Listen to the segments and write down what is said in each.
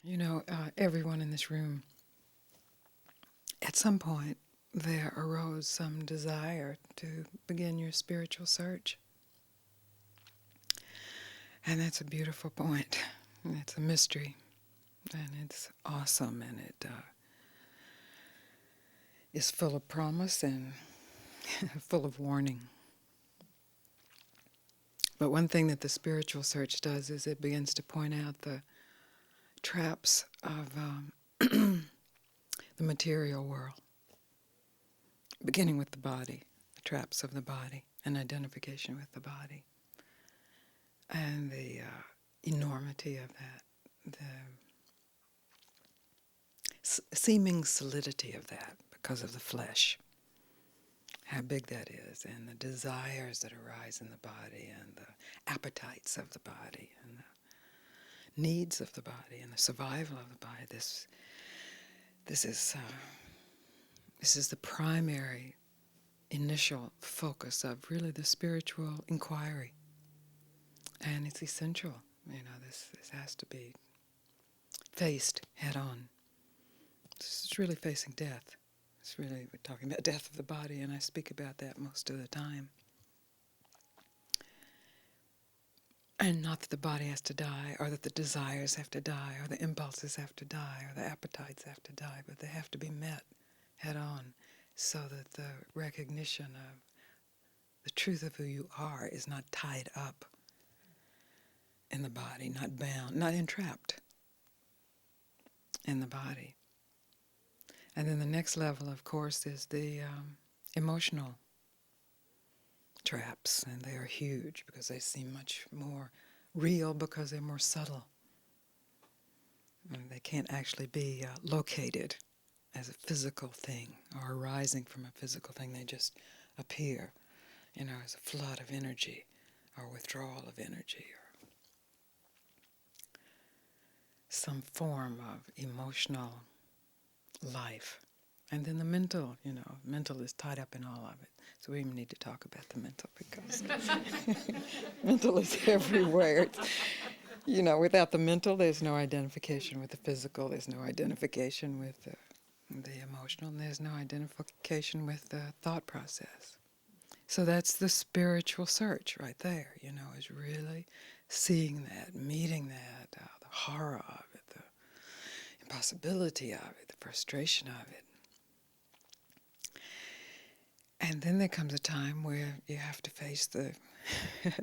You know, everyone in this room, at some point, there arose some desire to begin your spiritual search. And that's a beautiful point. It's a mystery. And it's awesome. And it is full of promise and full of warning. But one thing that the spiritual search does is it begins to point out the traps of the material world, beginning with the body, the traps of the body, and identification with the body, and the enormity of that, the seeming solidity of that because of the flesh, how big that is, and the desires that arise in the body, and the appetites of the body, and the needs of the body, and the survival of the body. This is the primary initial focus of really the spiritual inquiry, and it's essential. You know, this has to be faced head on. This is really facing death. It's really, we're talking about death of the body, and I speak about that most of the time. And not that the body has to die, or that the desires have to die, or the impulses have to die, or the appetites have to die, but they have to be met head on so that the recognition of the truth of who you are is not tied up in the body, not bound, not entrapped in the body. And then the next level, of course, is the emotional traps, and they are huge because they seem much more real because they're more subtle. And they can't actually be located as a physical thing or arising from a physical thing. They just appear, you know, as a flood of energy or withdrawal of energy or some form of emotional life. And then the mental, you know, mental is tied up in all of it. So we even need to talk about the mental because mental is everywhere. It's, you know, without the mental, there's no identification with the physical. There's no identification with the emotional. And there's no identification with the thought process. So that's the spiritual search right there, you know, is really seeing that, meeting that, the horror of it, the impossibility of it, the frustration of it. And then there comes a time where you have to face the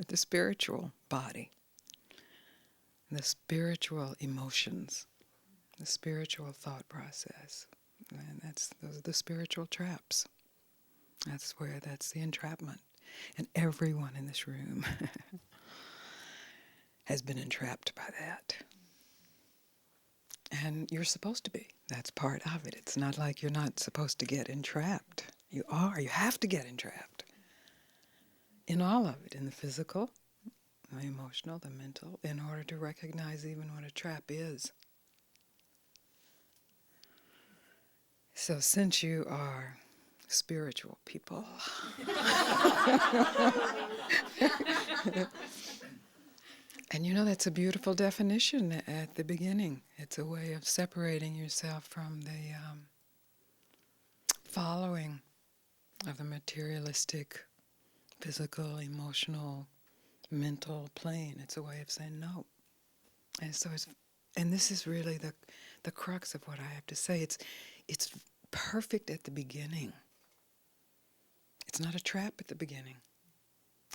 the spiritual body, the spiritual emotions, the spiritual thought process. And those are the spiritual traps. That's the entrapment. And everyone in this room has been entrapped by that. And you're supposed to be. That's part of it. It's not like you're not supposed to get entrapped. You are. You have to get entrapped. In all of it, in the physical, the emotional, the mental, in order to recognize even what a trap is. So since you are spiritual people, and you know that's a beautiful definition at the beginning. It's a way of separating yourself from the following of the materialistic, physical, emotional, mental plane. It's a way of saying no. And so and this is really the crux of what I have to say. It's perfect at the beginning. It's not a trap at the beginning.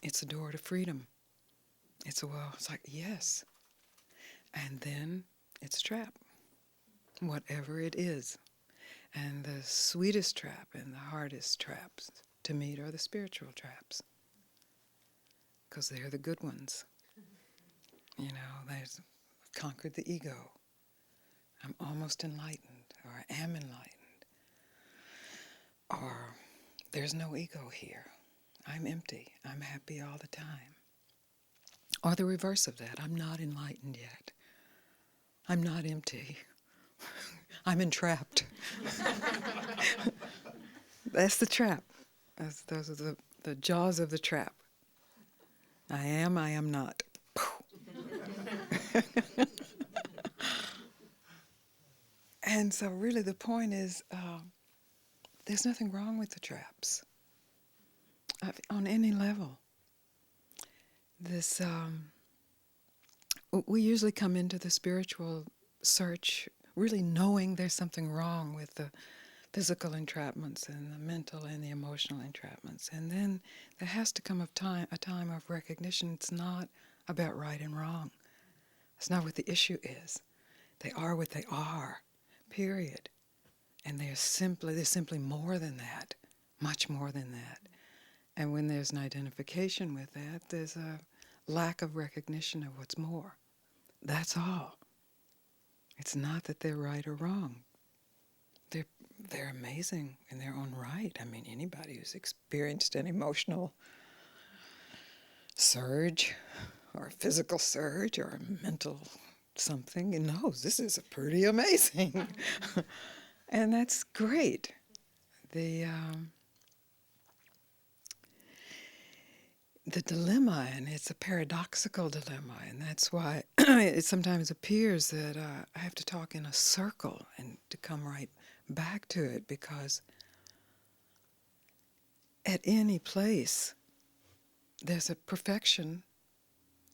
It's a door to freedom. It's like, yes. And then it's a trap, whatever it is. And the sweetest trap and the hardest traps to meet are the spiritual traps, because they're the good ones. You know, they've conquered the ego. I'm almost enlightened, or I am enlightened. Or there's no ego here. I'm empty. I'm happy all the time. Or the reverse of that. I'm not enlightened yet. I'm not empty. I'm entrapped. That's the trap. Those are the jaws of the trap. I am not. And so really the point is, there's nothing wrong with the traps on any level. This, we usually come into the spiritual search really knowing there's something wrong with the physical entrapments and the mental and the emotional entrapments. And then there has to come a time of recognition. It's not about right and wrong. That's not what the issue is. They are what they are, period. And they're simply more than that, much more than that. And when there's an identification with that, there's a lack of recognition of what's more. That's all. It's not that they're right or wrong. They're amazing in their own right. I mean, anybody who's experienced an emotional surge or a physical surge or a mental something knows this is pretty amazing. And that's great. The dilemma, and it's a paradoxical dilemma, and that's why it sometimes appears that I have to talk in a circle and to come right back to it, because at any place there's a perfection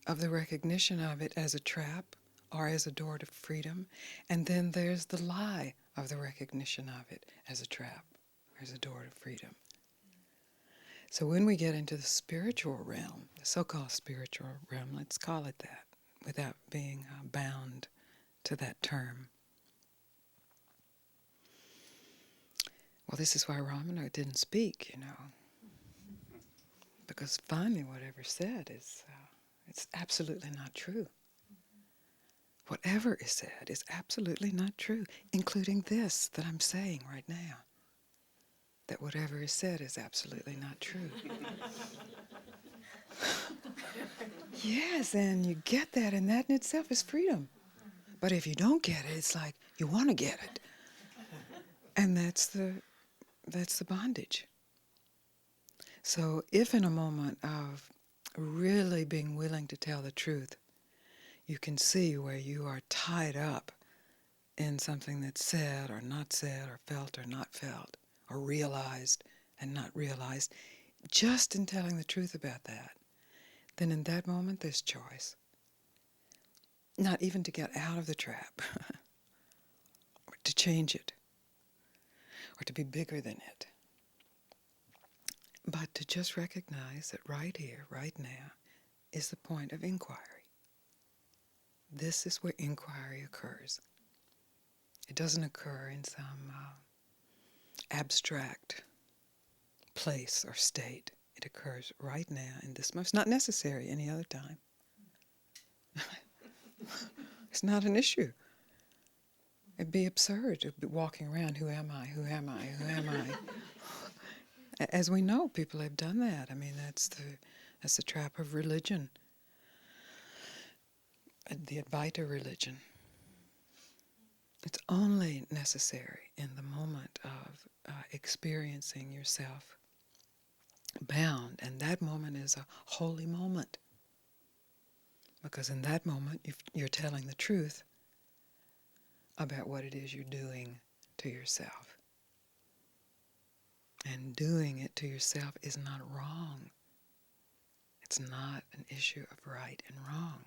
of the recognition of it as a trap or as a door to freedom, and then there's the lie of the recognition of it as a trap or as a door to freedom. So when we get into the spiritual realm, the so-called spiritual realm, let's call it that, without being bound to that term. Well, this is why Ramana didn't speak, because finally whatever said is, it's absolutely not true. Whatever is said is absolutely not true, including this that I'm saying right now. That whatever is said is absolutely not true. Yes, and you get that, and that in itself is freedom. But if you don't get it, it's like you want to get it. And that's the bondage. So if in a moment of really being willing to tell the truth, you can see where you are tied up in something that's said or not said or felt or not felt or realized and not realized, just in telling the truth about that, then in that moment there's choice. Not even to get out of the trap, or to change it, or to be bigger than it, but to just recognize that right here, right now, is the point of inquiry. This is where inquiry occurs. It doesn't occur in some abstract place or state. It occurs right now in this moment. It's not necessary any other time. It's not an issue. It'd be absurd to be walking around, who am I, who am I, who am I? As we know, people have done that. I mean, that's the trap of religion, the Advaita religion. It's only necessary in the moment of experiencing yourself bound, and that moment is a holy moment. Because in that moment, you're telling the truth about what it is you're doing to yourself. And doing it to yourself is not wrong. It's not an issue of right and wrong.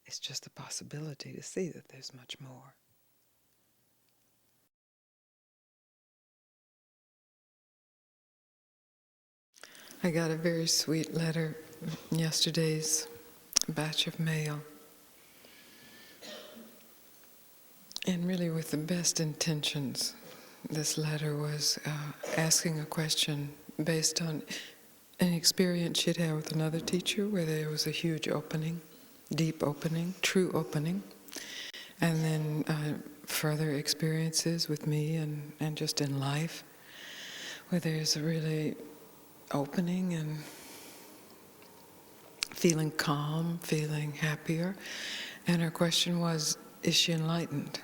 It's just the possibility to see that there's much more. I got a very sweet letter in yesterday's batch of mail. And really with the best intentions. This letter was asking a question based on an experience she'd had with another teacher where there was a huge opening, deep opening, true opening. And then further experiences with me and just in life where there's a really opening and feeling calm, feeling happier. And her question was, is she enlightened?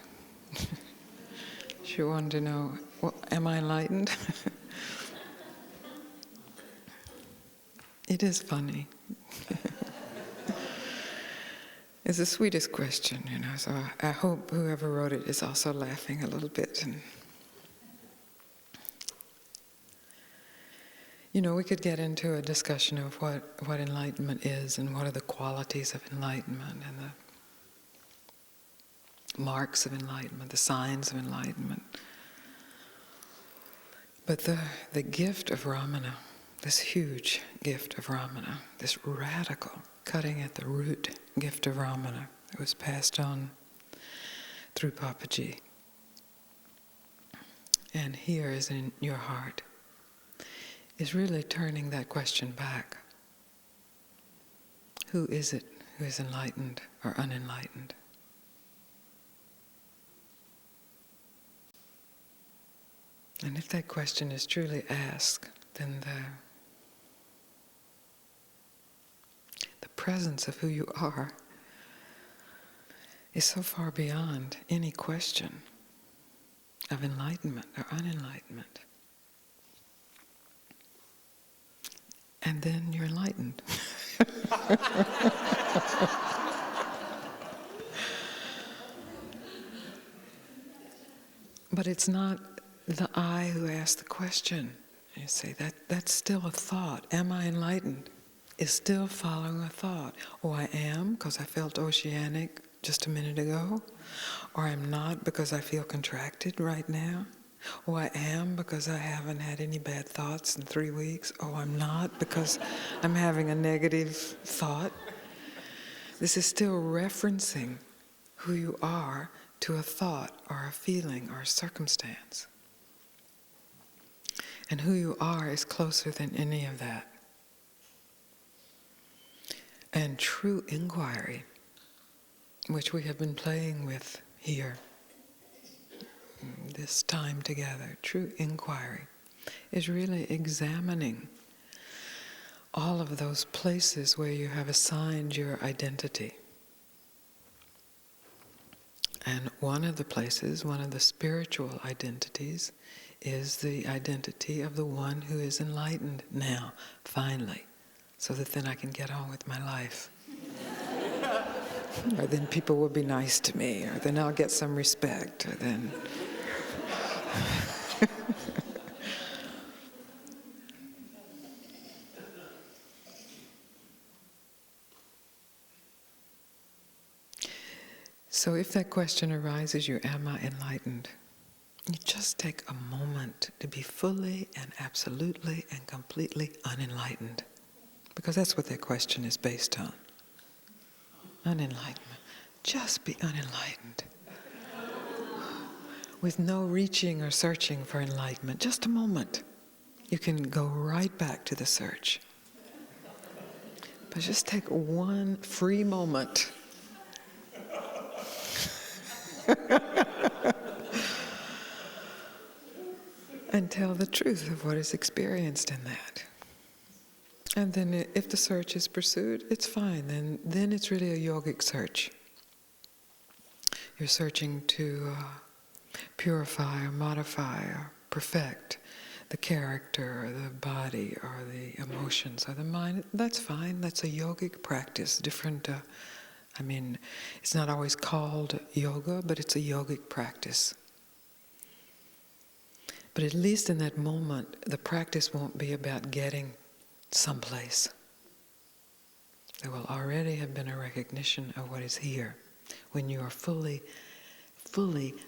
She wanted to know, well, am I enlightened? It is funny. It's the sweetest question, so I hope whoever wrote it is also laughing a little bit. And we could get into a discussion of what enlightenment is and what are the qualities of enlightenment and the marks of enlightenment, the signs of enlightenment. But the gift of Ramana, this huge gift of Ramana, this radical, cutting at the root gift of Ramana that was passed on through Papaji, and here is in your heart, is really turning that question back. Who is it who is enlightened or unenlightened? And if that question is truly asked, then the presence of who you are is so far beyond any question of enlightenment or unenlightenment. And then you're enlightened. But it's not the I who asked the question. You say, that's still a thought. Am I enlightened? Is still following a thought. Oh, I am because I felt oceanic just a minute ago. Or I'm not because I feel contracted right now. Oh, I am because I haven't had any bad thoughts in 3 weeks. Oh, I'm not because I'm having a negative thought. This is still referencing who you are to a thought or a feeling or a circumstance. And who you are is closer than any of that. And true inquiry, which we have been playing with here, this time together, true inquiry, is really examining all of those places where you have assigned your identity. And one of the places, one of the spiritual identities, is the identity of the one who is enlightened now, finally, so that then I can get on with my life. Or then people will be nice to me, or then I'll get some respect, or then... So if that question arises, am I enlightened? You just take a moment to be fully and absolutely and completely unenlightened. Because that's what that question is based on. Unenlightenment. Just be unenlightened. With no reaching or searching for enlightenment. Just a moment. You can go right back to the search. But just take one free moment. And tell the truth of what is experienced in that. And then if the search is pursued, it's fine. Then it's really a yogic search. You're searching to purify or modify or perfect the character or the body or the emotions or the mind. That's fine. That's a yogic practice. Different, it's not always called yoga, but it's a yogic practice. But at least in that moment, the practice won't be about getting someplace. There will already have been a recognition of what is here. When you are fully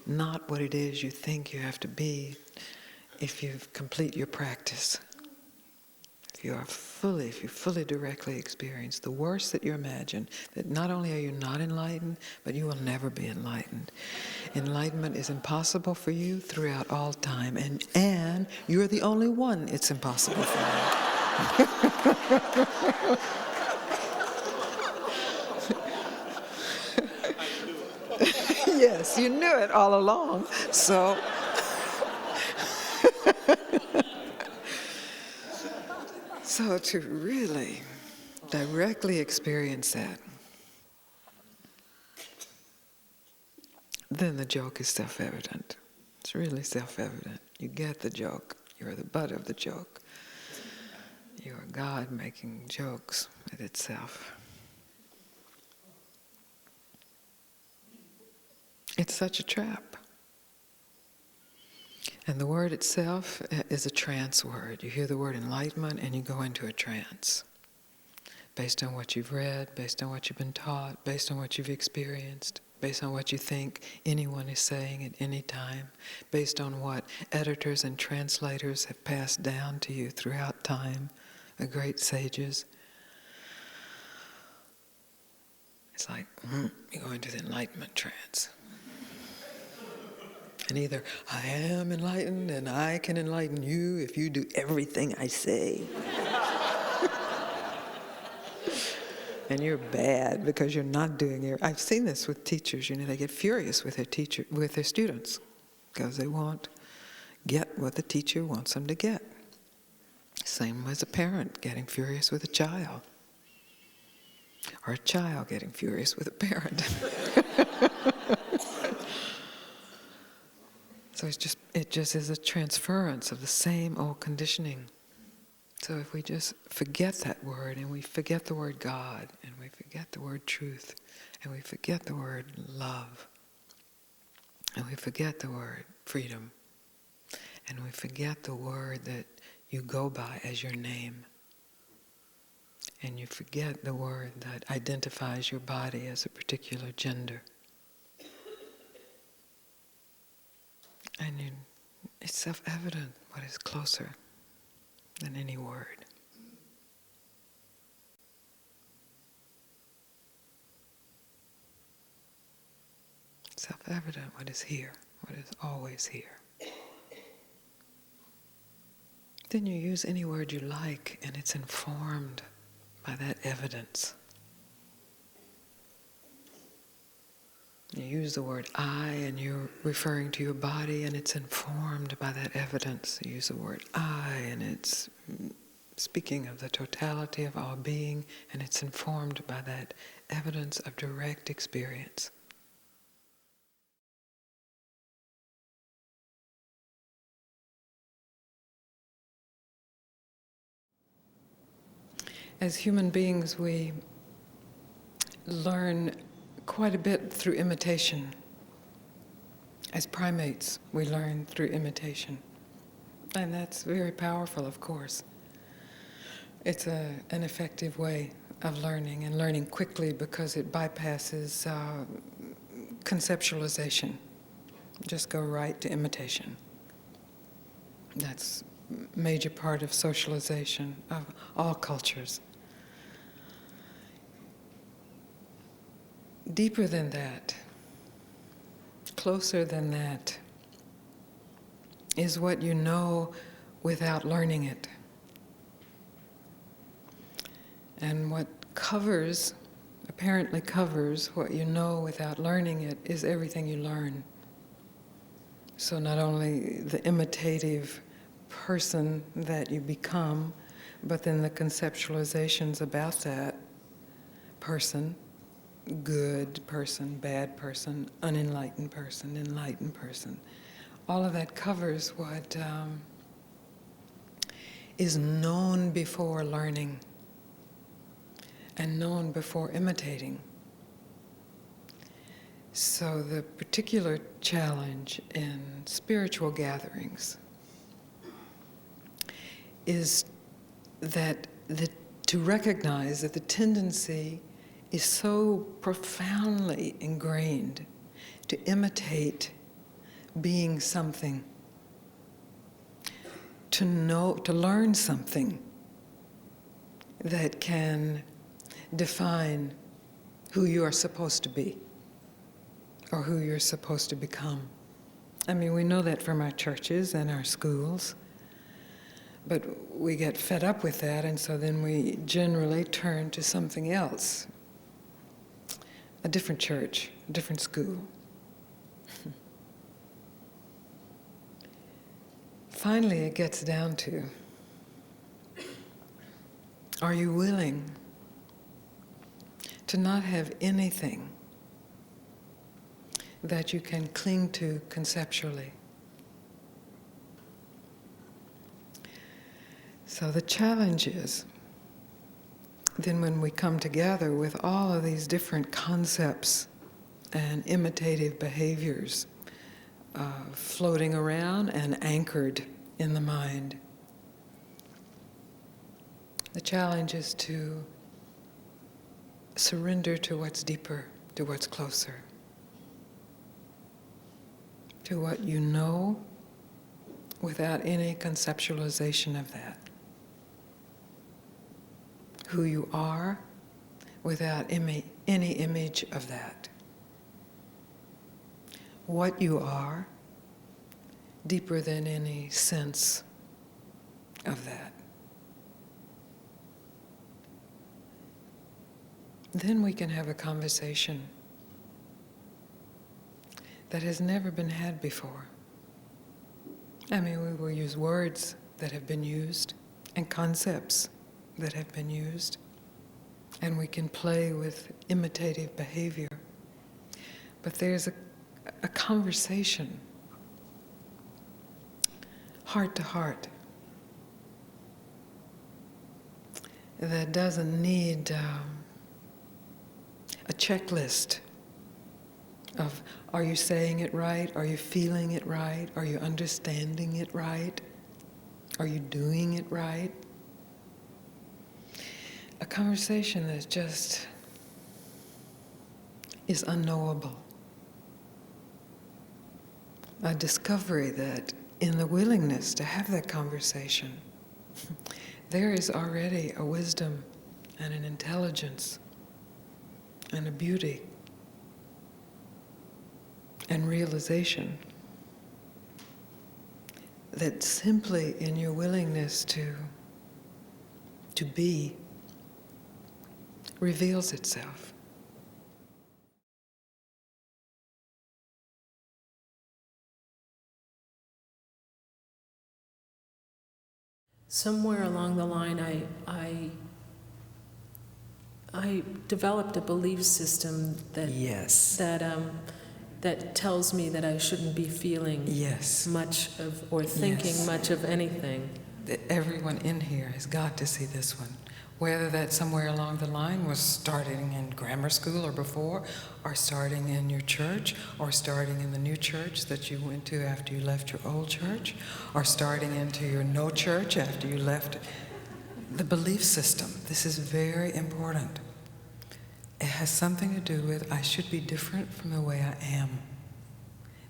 not what it is you think you have to be, if you complete your practice. If you fully directly experience the worst that you imagine, that not only are you not enlightened, but you will never be enlightened. Enlightenment is impossible for you throughout all time, and you're the only one it's impossible for you. Yes, you knew it all along, so... So to really directly experience that, then the joke is self-evident. It's really self-evident. You get the joke. You're the butt of the joke. You are God making jokes at itself. It's such a trap. And the word itself is a trance word. You hear the word enlightenment and you go into a trance. Based on what you've read, based on what you've been taught, based on what you've experienced, based on what you think anyone is saying at any time, based on what editors and translators have passed down to you throughout time, the great sages. It's like, you go into the Enlightenment Trance. And either I am enlightened and I can enlighten you if you do everything I say. And you're bad because you're not doing it. I've seen this with teachers, they get furious with their students because they won't get what the teacher wants them to get. Same as a parent getting furious with a child. Or a child getting furious with a parent. So it just is a transference of the same old conditioning. So if we just forget that word, and we forget the word God, and we forget the word truth, and we forget the word love, and we forget the word freedom, and we forget the word that you go by as your name, and you forget the word that identifies your body as a particular gender, and it's self-evident what is closer than any word. Self-evident what is here, what is always here. Then you use any word you like, and it's informed by that evidence. You use the word I, and you're referring to your body, and it's informed by that evidence. You use the word I, and it's speaking of the totality of our being, and it's informed by that evidence of direct experience. As human beings, we learn quite a bit through imitation. As primates, we learn through imitation. And that's very powerful, of course. It's an effective way of learning, and learning quickly because it bypasses conceptualization. Just go right to imitation. That's a major part of socialization of all cultures. Deeper than that, closer than that, is what you know without learning it. And what apparently covers what you know without learning it, is everything you learn. So not only the imitative person that you become, but then the conceptualizations about that person, good person, bad person, unenlightened person, enlightened person. All of that covers what is known before learning and known before imitating. So the particular challenge in spiritual gatherings is that to recognize that the tendency is so profoundly ingrained to imitate being something, to learn something that can define who you are supposed to be or who you're supposed to become. I mean, we know that from our churches and our schools, but we get fed up with that, and so then we generally turn to something else. A different church, a different school. Finally, it gets down to, are you willing to not have anything that you can cling to conceptually? So the challenge is, then when we come together with all of these different concepts and imitative behaviors floating around and anchored in the mind. The challenge is to surrender to what's deeper, to what's closer, to what you know without any conceptualization of that. Who you are without any image of that. What you are deeper than any sense of that. Then we can have a conversation that has never been had before. I mean, we will use words that have been used and concepts that have been used, and we can play with imitative behavior. But there's a conversation, heart to heart, that doesn't need a checklist of, are you saying it right? Are you feeling it right? Are you understanding it right? Are you doing it right? A conversation that just is unknowable. A discovery that in the willingness to have that conversation, there is already a wisdom and an intelligence and a beauty and realization that simply in your willingness to be reveals itself. Somewhere along the line, I developed a belief system that that tells me that I shouldn't be feeling much of or thinking much of anything. Everyone in here has got to see this one. Whether that somewhere along the line was starting in grammar school or before, or starting in your church, or starting in the new church that you went to after you left your old church, or starting into your no church after you left. The belief system, this is very important. It has something to do with I should be different from the way I am.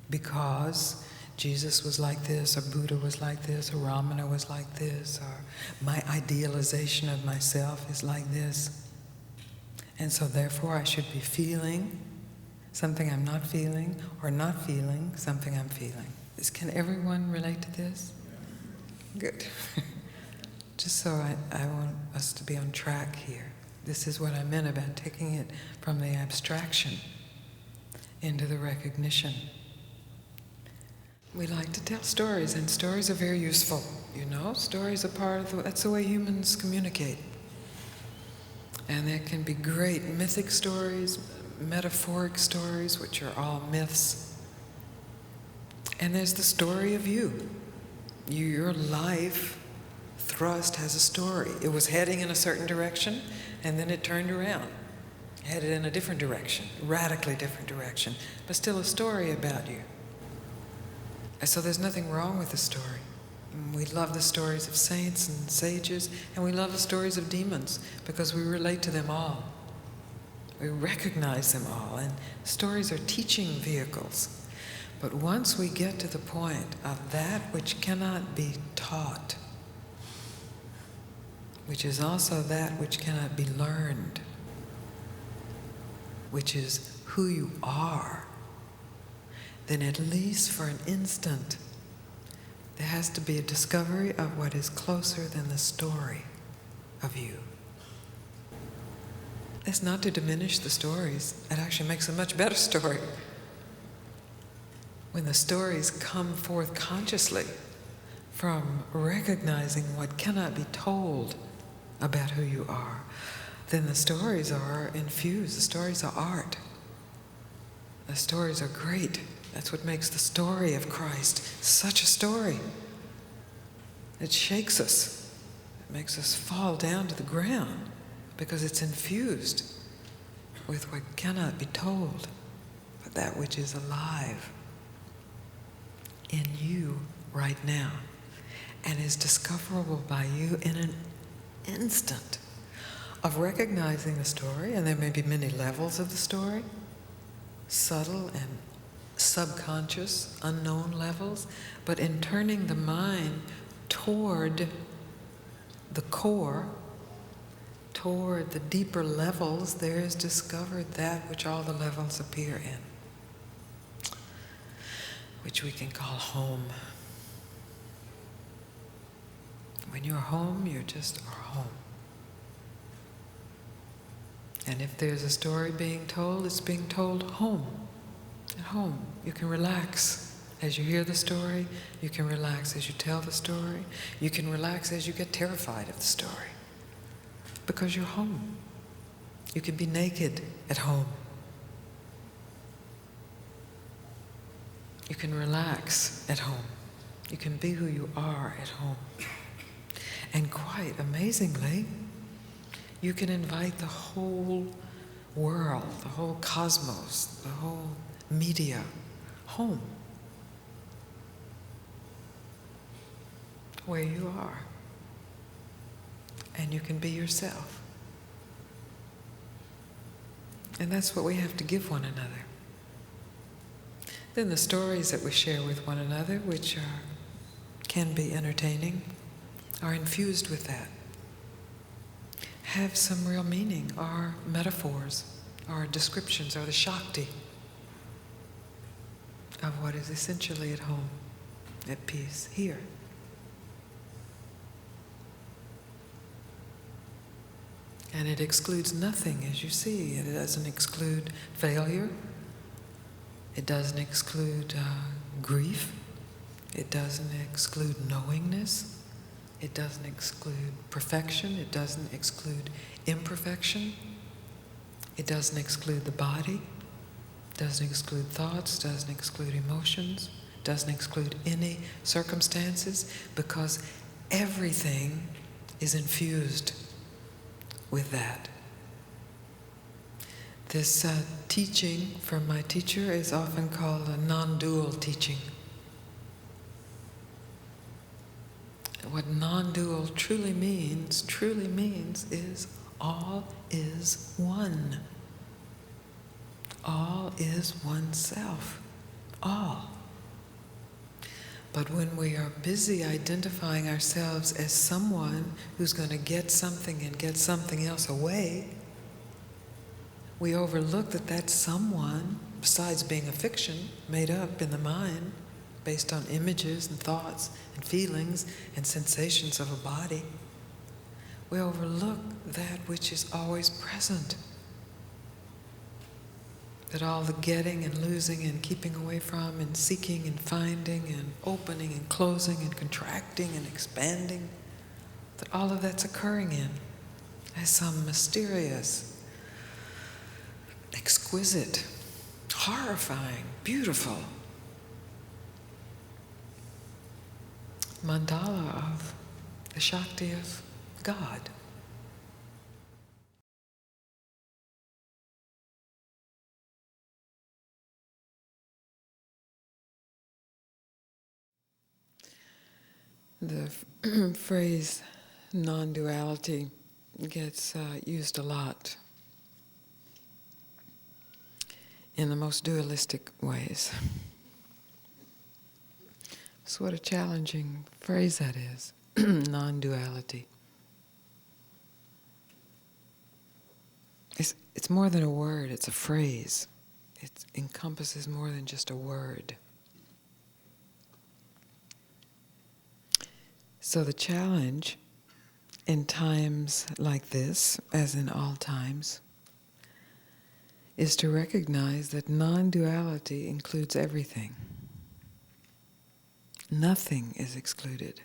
Because Jesus was like this, or Buddha was like this, or Ramana was like this, or my idealization of myself is like this. And so therefore I should be feeling something I'm not feeling, or not feeling something I'm feeling. Can everyone relate to this? Good. Just so I want us to be on track here. This is what I meant about taking it from the abstraction into the recognition. We like to tell stories, and stories are very useful. You know, stories are part of that's the way humans communicate. And there can be great mythic stories, metaphoric stories, which are all myths. And there's the story of you. Your life thrust has a story. It was heading in a certain direction, and then it turned around, headed in a different direction, radically different direction, but still a story about you. So there's nothing wrong with the story. We love the stories of saints and sages, and we love the stories of demons because we relate to them all. We recognize them all, and stories are teaching vehicles. But once we get to the point of that which cannot be taught, which is also that which cannot be learned, which is who you are, then at least for an instant, there has to be a discovery of what is closer than the story of you. It's not to diminish the stories. It actually makes a much better story. When the stories come forth consciously from recognizing what cannot be told about who you are, then the stories are infused. The stories are art. The stories are great. That's what makes the story of Christ such a story. It shakes us. It makes us fall down to the ground because it's infused with what cannot be told. that which is alive in you right now and is discoverable by you in an instant of recognizing the story. And there may be many levels of the story, subtle and subconscious, unknown levels, but in turning the mind toward the core, toward the deeper levels, there is discovered that which all the levels appear in, which we can call home. When you're home, you're just home. And if there's a story being told, it's being told home. At home, you can relax as you hear the story. You can relax as you tell the story. You can relax as you get terrified of the story. Because you're home. You can be naked at home. You can relax at home. You can be who you are at home. And quite amazingly, you can invite the whole world, the whole cosmos, the whole media home, where you are. And you can be yourself. And that's what we have to give one another. Then the stories that we share with one another, which can be entertaining, are infused with that. Have some real meaning, are metaphors, are descriptions, are the Shakti of what is essentially at home, at peace, here. And it excludes nothing, as you see. It doesn't exclude failure. It doesn't exclude grief. It doesn't exclude knowingness. It doesn't exclude perfection. It doesn't exclude imperfection. It doesn't exclude the body. It doesn't exclude thoughts. It doesn't exclude emotions. It doesn't exclude any circumstances, because everything is infused with that. This teaching from my teacher is often called a non-dual teaching. What non-dual truly means is all is one. All is oneself. All. But when we are busy identifying ourselves as someone who's going to get something and get something else away, we overlook that that someone, besides being a fiction made up in the mind, based on images and thoughts and feelings and sensations of a body, we overlook that which is always present. That all the getting and losing and keeping away from and seeking and finding and opening and closing and contracting and expanding, that all of that's occurring in as some mysterious, exquisite, horrifying, beautiful mandala of the Shakti of God. The phrase non-duality gets used a lot in the most dualistic ways. So what a challenging phrase that is, non-duality. It's more than a word, it's a phrase. It encompasses more than just a word. So the challenge in times like this, as in all times, is to recognize that non-duality includes everything. Nothing is excluded.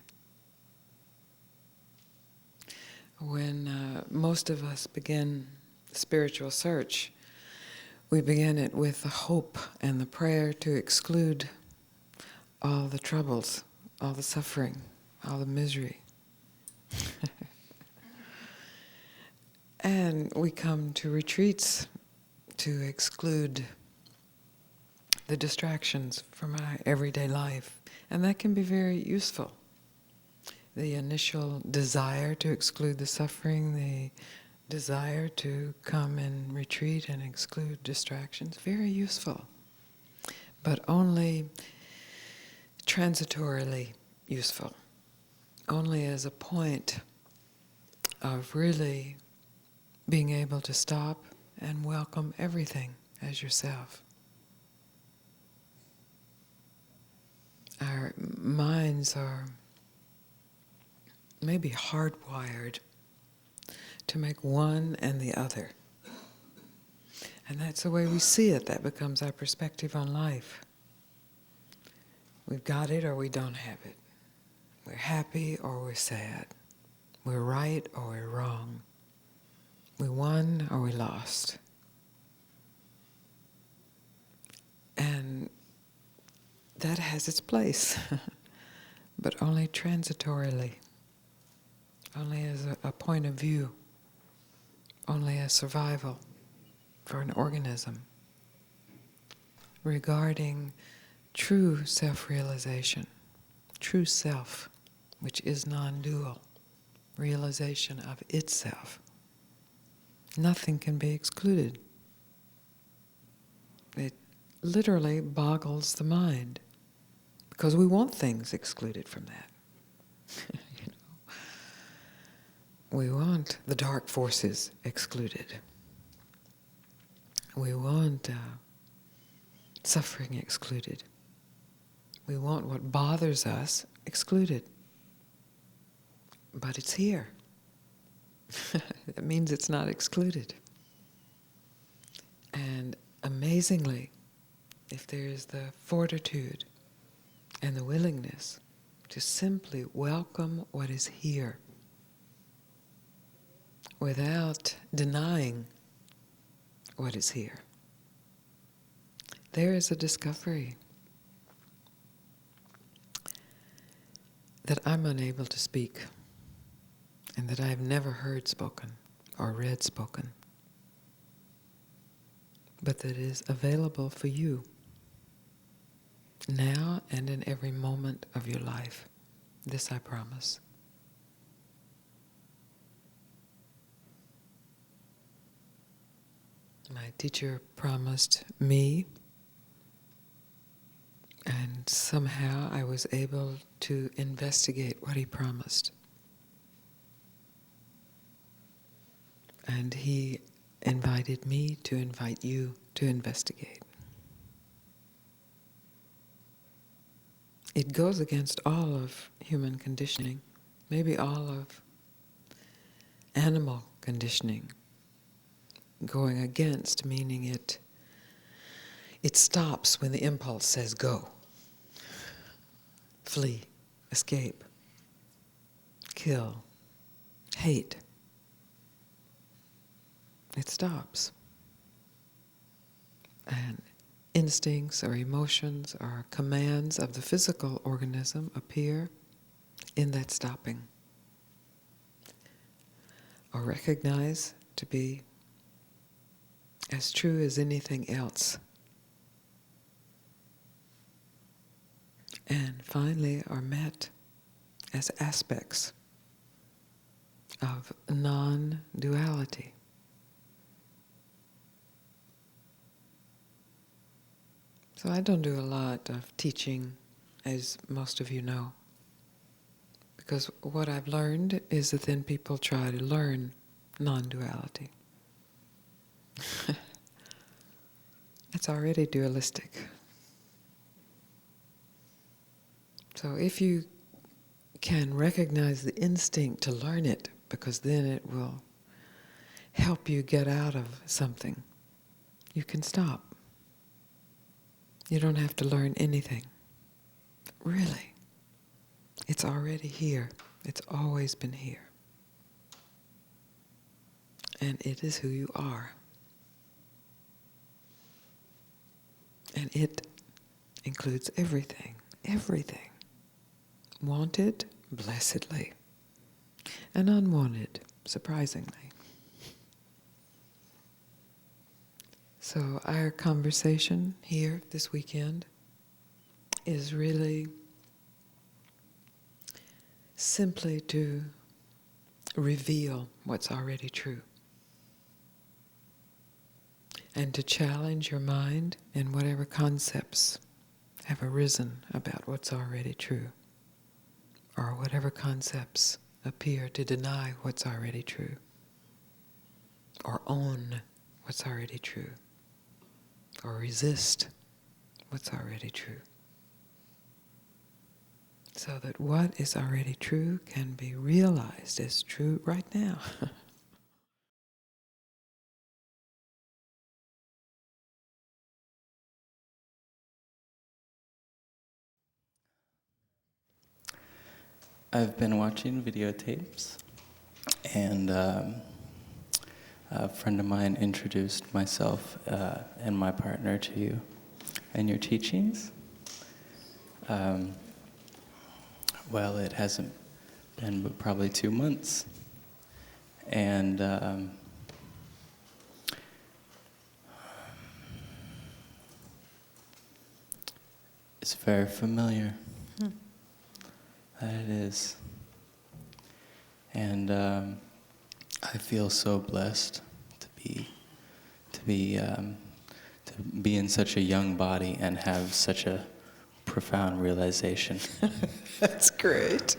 When most of us begin spiritual search, we begin it with the hope and the prayer to exclude all the troubles, all the suffering, all the misery. And we come to retreats to exclude the distractions from our everyday life. And that can be very useful. The initial desire to exclude the suffering, the desire to come and retreat and exclude distractions, very useful. But only transitorily useful. Only as a point of really being able to stop and welcome everything as yourself. Our minds are maybe hardwired to make one and the other. And that's the way we see it. That becomes our perspective on life. We've got it or we don't have it. We're happy or we're sad. We're right or we're wrong. We won or we lost. And that has its place, but only transitorily, only as a point of view, only as survival for an organism. Regarding true self-realization, true self, which is non-dual, realization of itself, nothing can be excluded. It literally boggles the mind, because we want things excluded from that. You know? We want the dark forces excluded. We want suffering excluded. We want what bothers us excluded. But it's here. That means it's not excluded. And amazingly, if there is the fortitude and the willingness to simply welcome what is here without denying what is here, there is a discovery that I'm unable to speak and that I have never heard spoken or read spoken, but that is available for you now and in every moment of your life. This I promise. My teacher promised me, and somehow I was able to investigate what he promised. And he invited me to invite you to investigate. It goes against all of human conditioning, maybe all of animal conditioning. Going against, meaning it stops when the impulse says go, flee, escape, kill, hate. It stops. And instincts or emotions or commands of the physical organism appear in that stopping, or recognize to be as true as anything else. And finally are met as aspects of non-duality. So I don't do a lot of teaching, as most of you know, because what I've learned is that then people try to learn non-duality. It's already dualistic. So if you can recognize the instinct to learn it, because then it will help you get out of something, you can stop. You don't have to learn anything. Really. It's already here. It's always been here. And it is who you are. And it includes everything, everything. Wanted, blessedly. And unwanted, surprisingly. So So our conversation here this weekend is really simply to reveal what's already true and to challenge your mind in whatever concepts have arisen about what's already true, or whatever concepts appear to deny what's already true, or own what's already true, or resist what's already true. So that what is already true can be realized as true right now. I've been watching videotapes, and a friend of mine introduced myself and my partner to you and your teachings. Well, it hasn't been but probably 2 months, and it's very familiar. That it is. And I feel so blessed to be in such a young body and have such a profound realization. That's great.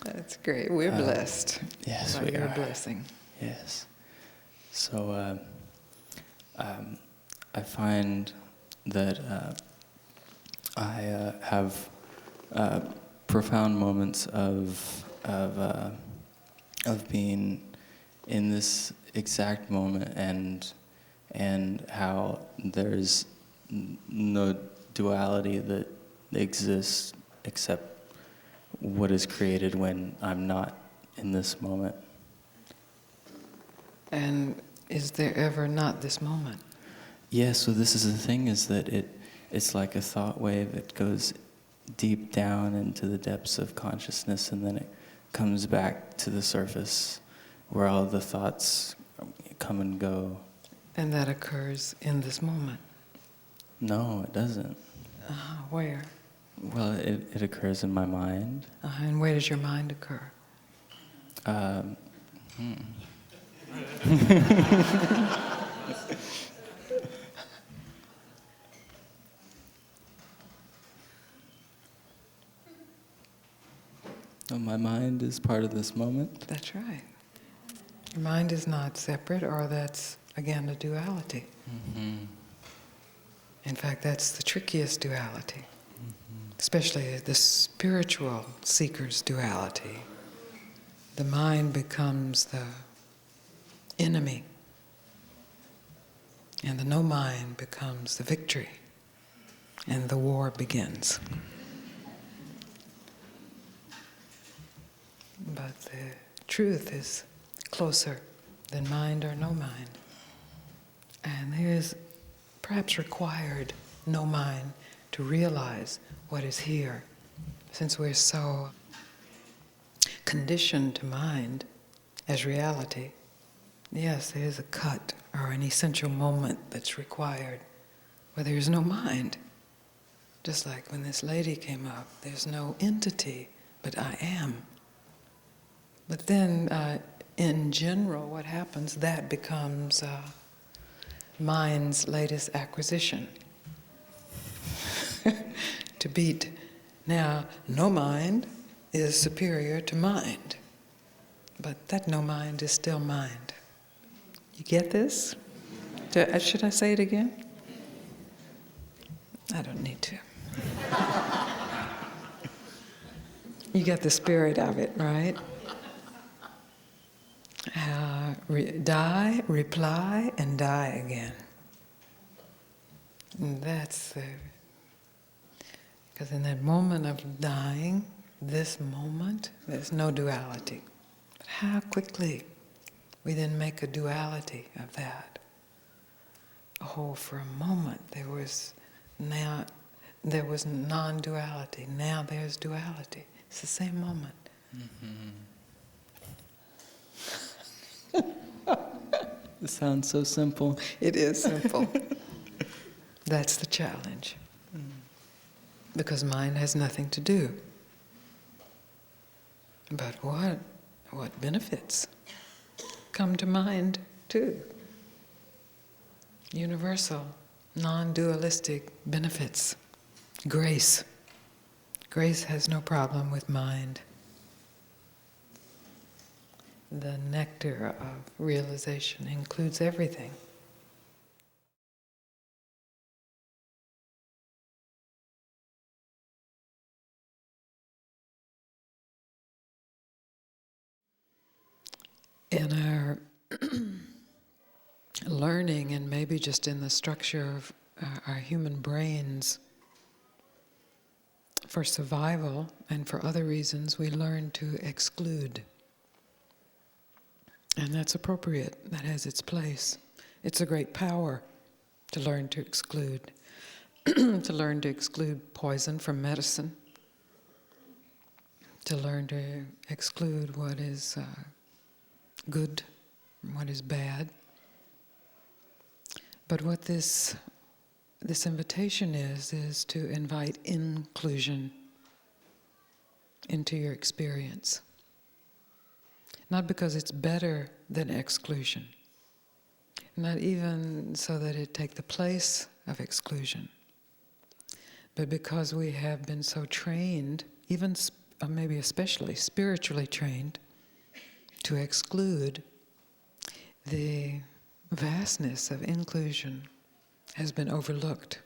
That's great. We're blessed. Yes, by we your are. blessing. Yes. So I find that I have profound moments of being in this exact moment, and how there's no duality that exists except what is created when I'm not in this moment. And is there ever not this moment? Yeah, so this is the thing, is that it's like a thought wave. It goes deep down into the depths of consciousness, and then it comes back to the surface where all the thoughts come and go. And that occurs in this moment? No, it doesn't. Where? Well, it occurs in my mind. And where does your mind occur? Well, my mind is part of this moment. That's right. Your mind is not separate, or that's, again, a duality. Mm-hmm. In fact, that's the trickiest duality, especially the spiritual seeker's duality. The mind becomes the enemy, and the no mind becomes the victory, and the war begins. But the truth is closer than mind or no mind. And there is perhaps required no mind to realize what is here. Since we're so conditioned to mind as reality, yes, there is a cut or an essential moment that's required where there is no mind. Just like when this lady came up, there's no entity, but I am. But then, in general, what happens, that becomes mind's latest acquisition. To beat. Now, no mind is superior to mind, but that no mind is still mind. You get this? Should I say it again? I don't need to. You get the spirit of it, right? Die, reply, and die again. And that's because in that moment of dying, this moment, there's no duality. But how quickly we then make a duality of that. Oh, for a moment there was non-duality. Now there's duality. It's the same moment. Mm-hmm. It sounds so simple. It is simple. That's the challenge. Because mind has nothing to do. But what benefits come to mind too? Universal, non-dualistic benefits. Grace. Grace has no problem with mind. The nectar of realization includes everything. In our learning, and maybe just in the structure of our human brains, for survival and for other reasons, we learn to exclude. And that's appropriate. That has its place. It's a great power to learn to exclude. To learn to exclude poison from medicine. To learn to exclude what is good from what is bad. But what this invitation is to invite inclusion into your experience. Not because it's better than exclusion. Not even so that it take the place of exclusion. But because we have been so trained, even maybe especially spiritually trained, to exclude, the vastness of inclusion has been overlooked.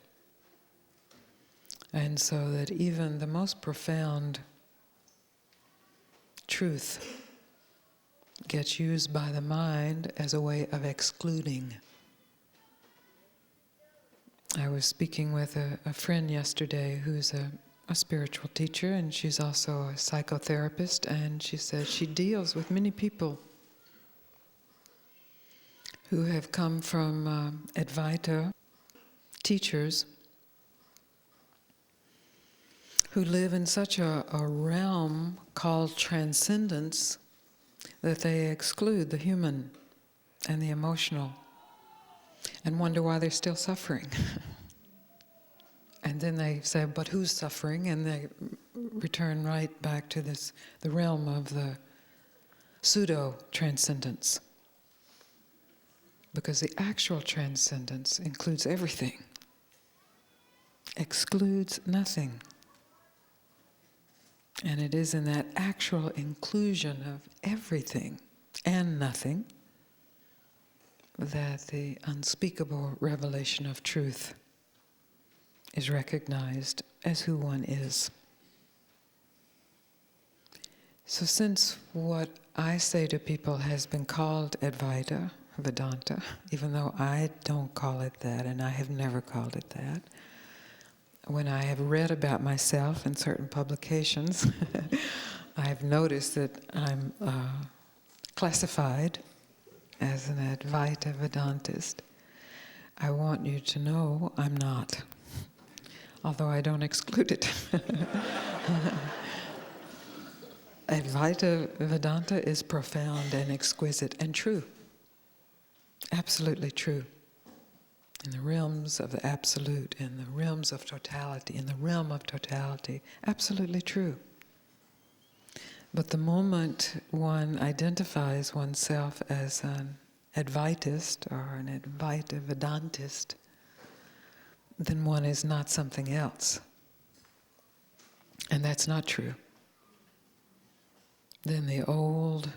And so that even the most profound truth gets used by the mind as a way of excluding. I was speaking with a friend yesterday who's a spiritual teacher, and she's also a psychotherapist, and she said she deals with many people who have come from Advaita teachers who live in such a realm called transcendence that they exclude the human and the emotional and wonder why they're still suffering. And then they say, but who's suffering? And they return right back to the realm of the pseudo-transcendence. Because the actual transcendence includes everything, excludes nothing. And it is in that actual inclusion of everything and nothing that the unspeakable revelation of truth is recognized as who one is. So since what I say to people has been called Advaita, Vedanta, even though I don't call it that, and I have never called it that, when I have read about myself in certain publications, I've noticed that I'm classified as an Advaita Vedantist. I want you to know I'm not, although I don't exclude it. Advaita Vedanta is profound and exquisite and true. Absolutely true. In the realms of the absolute, in the realms of totality, in the realm of totality, absolutely true. But the moment one identifies oneself as an Advaitist or an Advaita Vedantist, then one is not something else. And that's not true. Then the old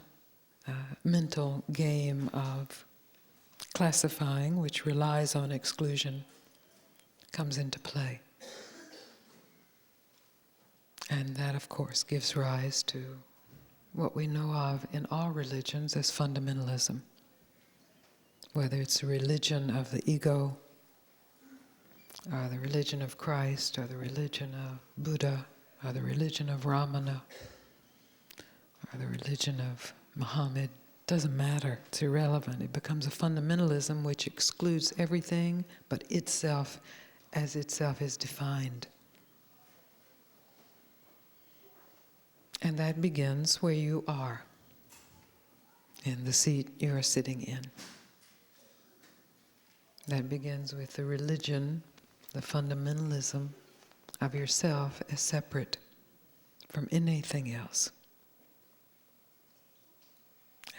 mental game of classifying, which relies on exclusion, comes into play. And that, of course, gives rise to what we know of in all religions as fundamentalism. Whether it's the religion of the ego, or the religion of Christ, or the religion of Buddha, or the religion of Ramana, or the religion of Muhammad, doesn't matter, it's irrelevant. It becomes a fundamentalism which excludes everything but itself as itself is defined. And that begins where you are, in the seat you are sitting in. That begins with the religion, the fundamentalism of yourself as separate from anything else.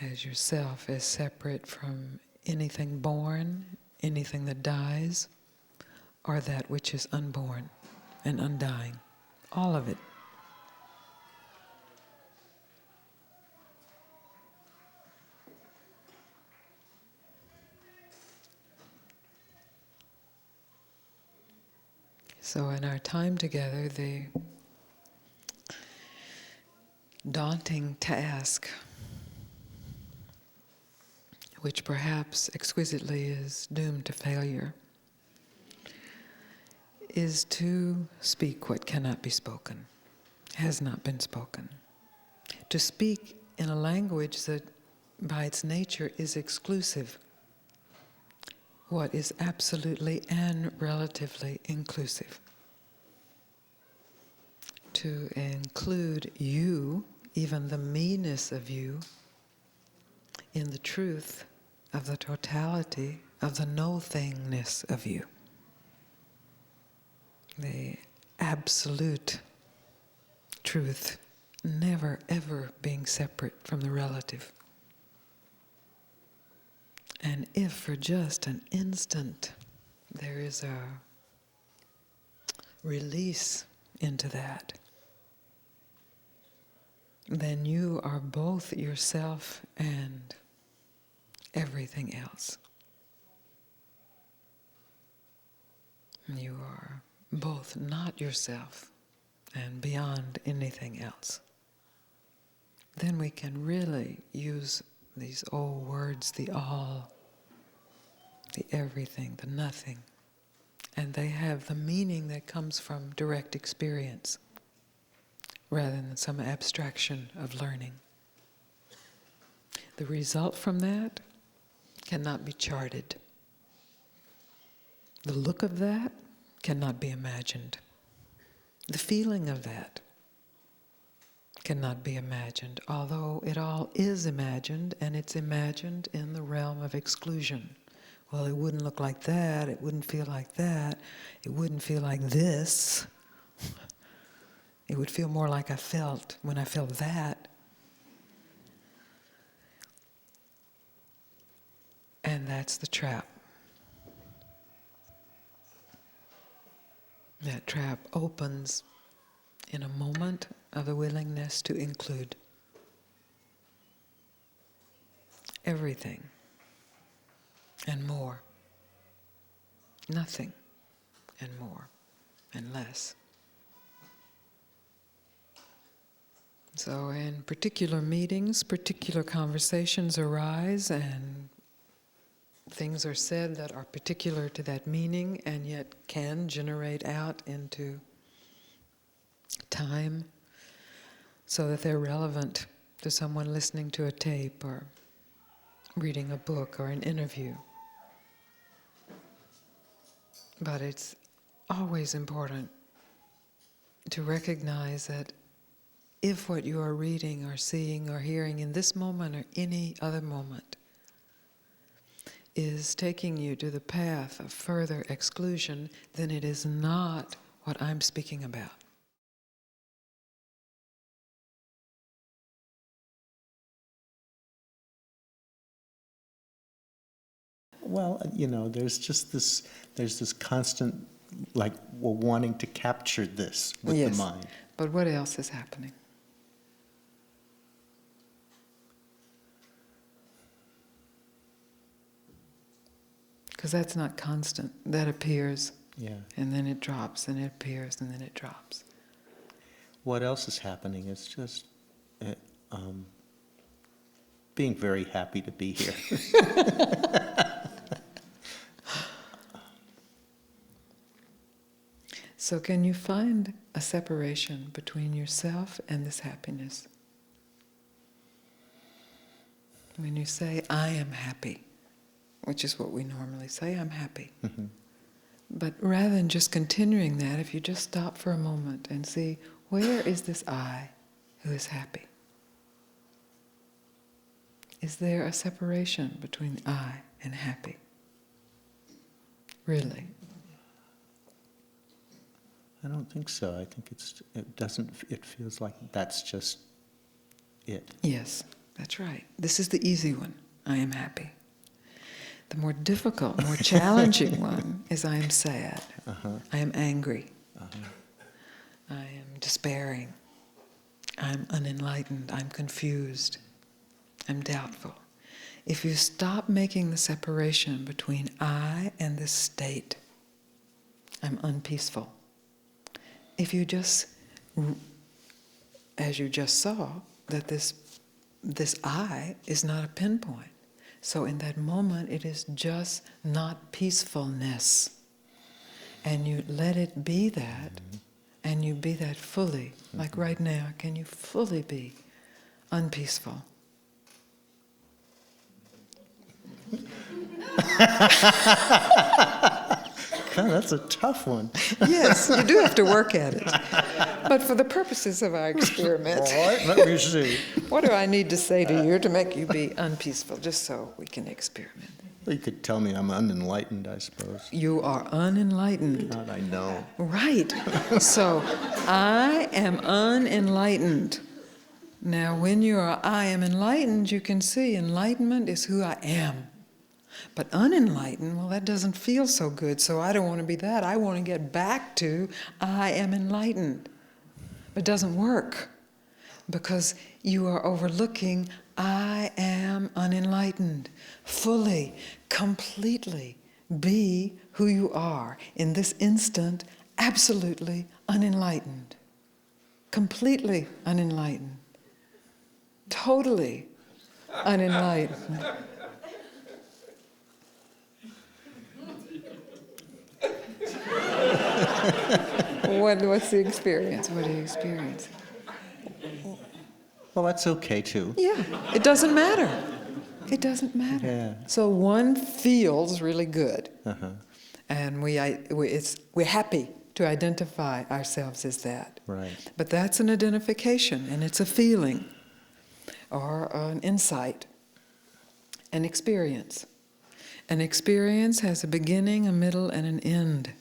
As yourself as separate from anything born, anything that dies, or that which is unborn and undying. All of it. So in our time together, the daunting task, which perhaps exquisitely is doomed to failure, is to speak what cannot be spoken, has not been spoken. To speak in a language that by its nature is exclusive, what is absolutely and relatively inclusive. To include you, even the meanness of you, in the truth of the totality of the no-thingness of you. The absolute truth never ever being separate from the relative. And if for just an instant there is a release into that, then you are both yourself and everything else. You are both not yourself and beyond anything else. Then we can really use these old words, the all, the everything, the nothing, and they have the meaning that comes from direct experience rather than some abstraction of learning. The result from that cannot be charted. The look of that cannot be imagined. The feeling of that cannot be imagined, although it all is imagined, and it's imagined in the realm of exclusion. Well, it wouldn't look like that, it wouldn't feel like that, it wouldn't feel like this. It would feel more like I felt when I felt that. And that's the trap. That trap opens in a moment of the willingness to include everything and more. Nothing and more and less. So in particular meetings, particular conversations arise and things are said that are particular to that meaning and yet can generate out into time so that they're relevant to someone listening to a tape or reading a book or an interview. But it's always important to recognize that if what you are reading or seeing or hearing in this moment or any other moment is taking you to the path of further exclusion, then it is not what I'm speaking about. Well, there's this constant, like, we're wanting to capture this with the mind. But what else is happening? Because that's not constant. That appears, and then it drops, and it appears, and then it drops. What else is happening? It's just being very happy to be here. So can you find a separation between yourself and this happiness? When you say, I am happy, which is what we normally say, I'm happy. Mm-hmm. But rather than just continuing that, if you just stop for a moment and see, where is this I who is happy? Is there a separation between I and happy? really. I don't think so. I think it feels like that's just it. Yes, that's right. This is the easy one. I am happy. The more difficult, more challenging one is I am sad. I am angry. I am despairing. I'm unenlightened. I'm confused. I'm doubtful. If you stop making the separation between I and this state, I'm unpeaceful. If you just, as you just saw, that this I is not a pinpoint. So in that moment, it is just not peacefulness. And you let it be that, and you be that fully. Like right now, can you fully be unpeaceful? God, that's a tough one. Yes, you do have to work at it. But for the purposes of our experiment, All right, let me see. what do I need to say to you to make you be unpeaceful, just so we can experiment? Well, you could tell me I'm unenlightened, I suppose. You are unenlightened. God, I know. Right. So, I am unenlightened. Now, when you are I am enlightened, you can see enlightenment is who I am. But unenlightened, well, that doesn't feel so good, so I don't want to be that. I want to get back to I am enlightened. It doesn't work because you are overlooking I am unenlightened. Fully, completely be who you are in this instant, absolutely unenlightened. Completely unenlightened. Totally unenlightened. What's the experience? What do you experience? Well, that's okay, too. Yeah, it doesn't matter. It doesn't matter. Yeah. So one feels really good. And we're happy to identify ourselves as that. Right. But that's an identification, and it's a feeling, or an insight, an experience. An experience has a beginning, a middle, and an end.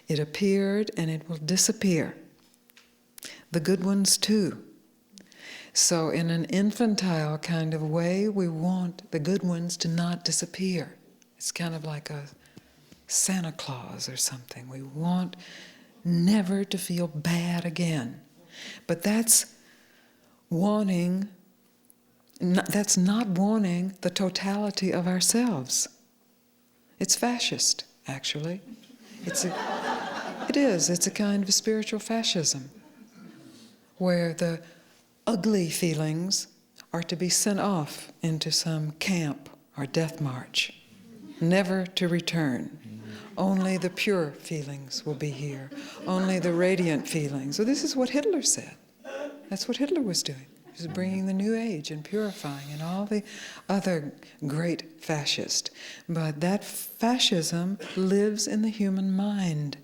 It appeared and it will disappear. The good ones too. So in an infantile kind of way, we want the good ones to not disappear. It's kind of like a Santa Claus or something. We want never to feel bad again. But that's not wanting the totality of ourselves. It's fascist, actually. It's a kind of spiritual fascism, where the ugly feelings are to be sent off into some camp or death march, never to return. Only the pure feelings will be here, only the radiant feelings. So this is what Hitler said. That's what Hitler was doing. He was bringing the new age and purifying and all the other great fascists. But that fascism lives in the human mind.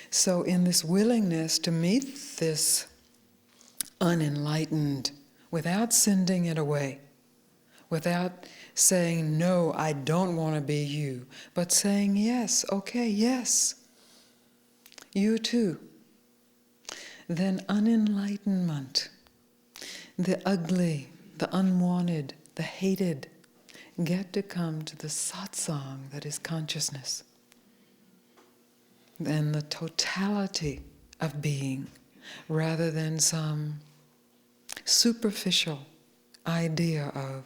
So in this willingness to meet this unenlightened without sending it away, without saying, no, I don't want to be you, but saying, yes, okay, yes, you too. Then unenlightenment, the ugly, the unwanted, the hated, get to come to the satsang that is consciousness. Then the totality of being, rather than some superficial idea of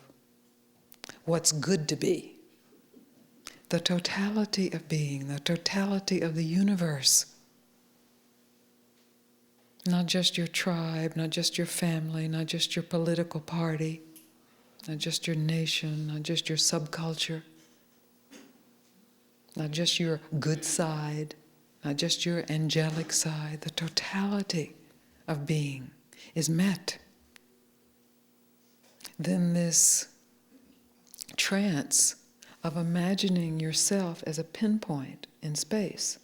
what's good to be. The totality of being, the totality of the universe. Not just your tribe, not just your family, not just your political party, not just your nation, not just your subculture, not just your good side, not just your angelic side. The totality of being is met. Then this trance of imagining yourself as a pinpoint in space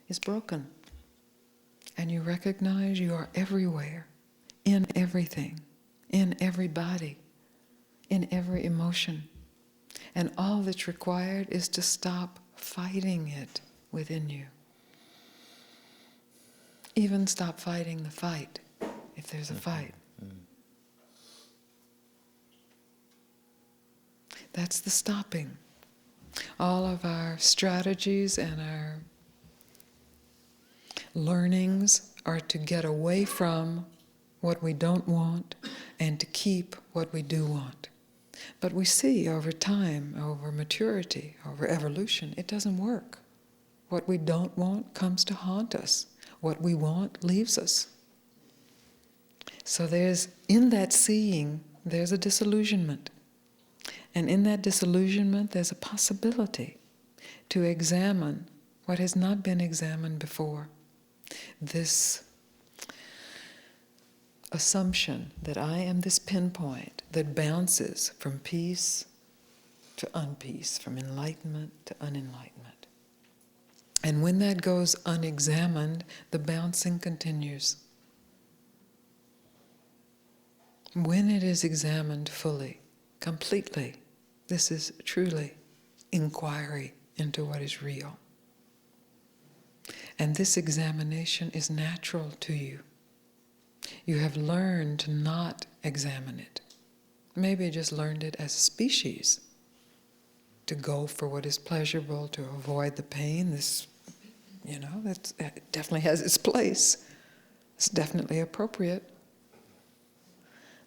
is broken. And you recognize you are everywhere, in everything, in everybody, in every emotion. And all that's required is to stop fighting it within you. Even stop fighting the fight, if there's a fight. That's the stopping. All of our strategies and our learnings are to get away from what we don't want and to keep what we do want. But we see over time, over maturity, over evolution, it doesn't work. What we don't want comes to haunt us. What we want leaves us. So in that seeing, there's a disillusionment. And in that disillusionment, there's a possibility to examine what has not been examined before. This assumption that I am this pinpoint that bounces from peace to unpeace, from enlightenment to unenlightenment. And when that goes unexamined, the bouncing continues. When it is examined fully, completely, this is truly inquiry into what is real. And this examination is natural to you. You have learned to not examine it. Maybe just learned it as a species, to go for what is pleasurable, to avoid the pain. This, it definitely has its place. It's definitely appropriate.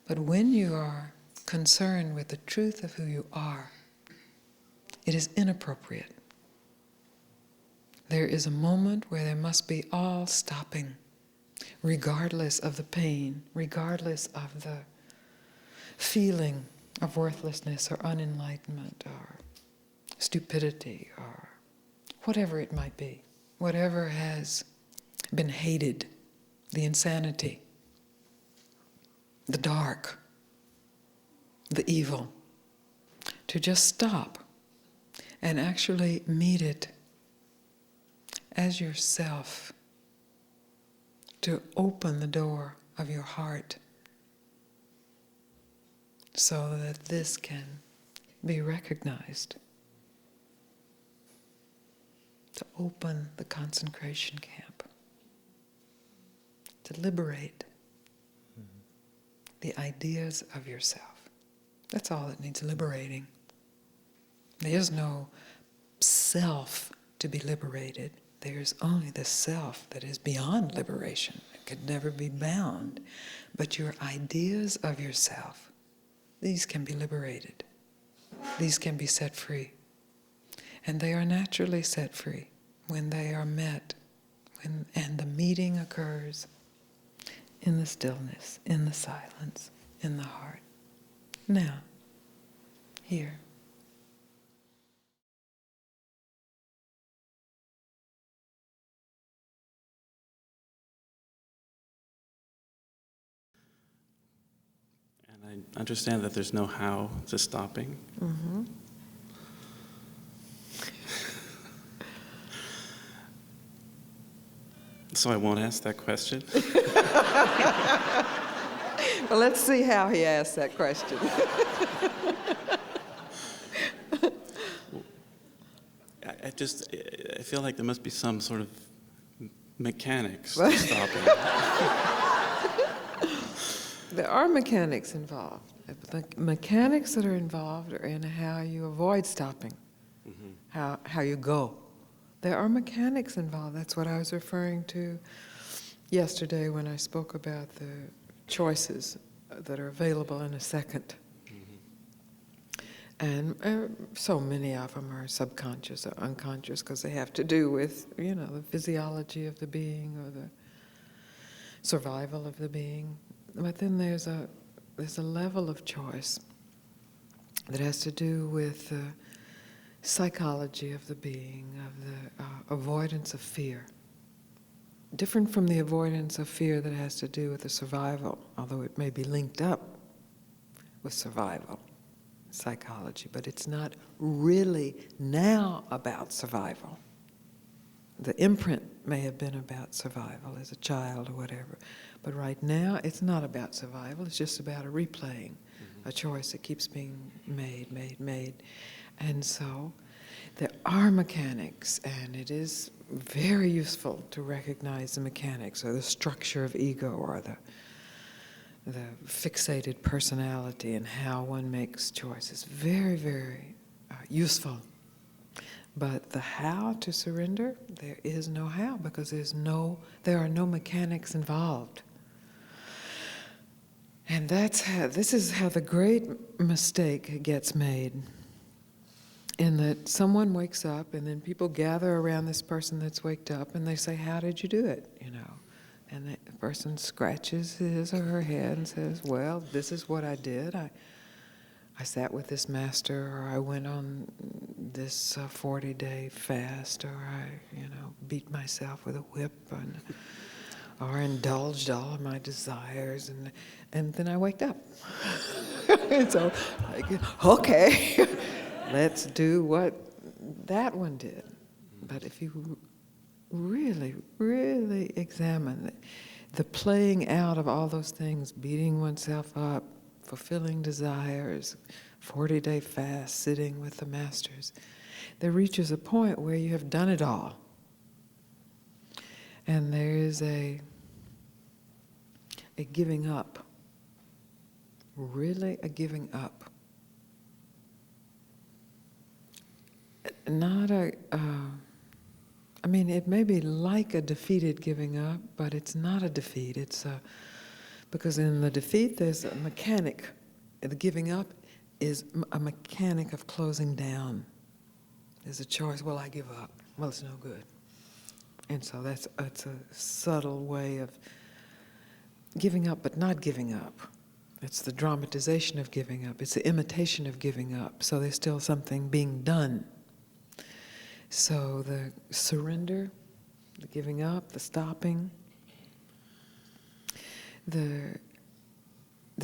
But when you are concerned with the truth of who you are, it is inappropriate. There is a moment where there must be all stopping, regardless of the pain, regardless of the feeling of worthlessness or unenlightenment or stupidity or whatever it might be, whatever has been hated, the insanity, the dark, the evil, to just stop and actually meet it as yourself, to open the door of your heart so that this can be recognized, to open the concentration camp, to liberate the ideas of yourself. That's all that needs liberating. There's no self to be liberated. There's only the self that is beyond liberation. It could never be bound. But your ideas of yourself, these can be liberated. These can be set free. And they are naturally set free when they are met, and the meeting occurs in the stillness, in the silence, in the heart. Now, here. And I understand that there's no how to stopping. Mm-hmm. So I won't ask that question. Well, let's see how he asks that question. I feel like there must be some sort of mechanics to stopping. There are mechanics involved. The mechanics that are involved are in how you avoid stopping, how you go. There are mechanics involved. That's what I was referring to yesterday when I spoke about the choices that are available in a second. And so many of them are subconscious or unconscious because they have to do with, the physiology of the being or the survival of the being. But then there's a level of choice that has to do with the psychology of the being, of the avoidance of fear. Different from the avoidance of fear that has to do with the survival, although it may be linked up with survival psychology, but it's not really now about survival. The imprint may have been about survival as a child or whatever, but right now it's not about survival, it's just about a replaying a choice that keeps being made. And so there are mechanics, and it is very useful to recognize the mechanics or the structure of ego or the fixated personality and how one makes choices. Very, very useful. But the how to surrender, there is no how, because there are no mechanics involved. And this is how the great mistake gets made. In that someone wakes up and then people gather around this person that's waked up and they say, how did you do it? And the person scratches his or her head and says, well, this is what I did. I sat with this master, or I went on this 40-day fast, or I, beat myself with a whip, or indulged all of my desires, and then I waked up. And so, okay, let's do what that one did. But if you really, really examine the playing out of all those things, beating oneself up, fulfilling desires, 40-day fast, sitting with the masters, there reaches a point where you have done it all. And there is a giving up, really a giving up. Not it may be like a defeated giving up, but it's not a defeat. Because in the defeat there's a mechanic. The giving up is a mechanic of closing down. There's a choice, well, I give up. Well, it's no good. And so that's a subtle way of giving up, but not giving up. It's the dramatization of giving up. It's the imitation of giving up. So there's still something being done. So the surrender, the giving up, the stopping, the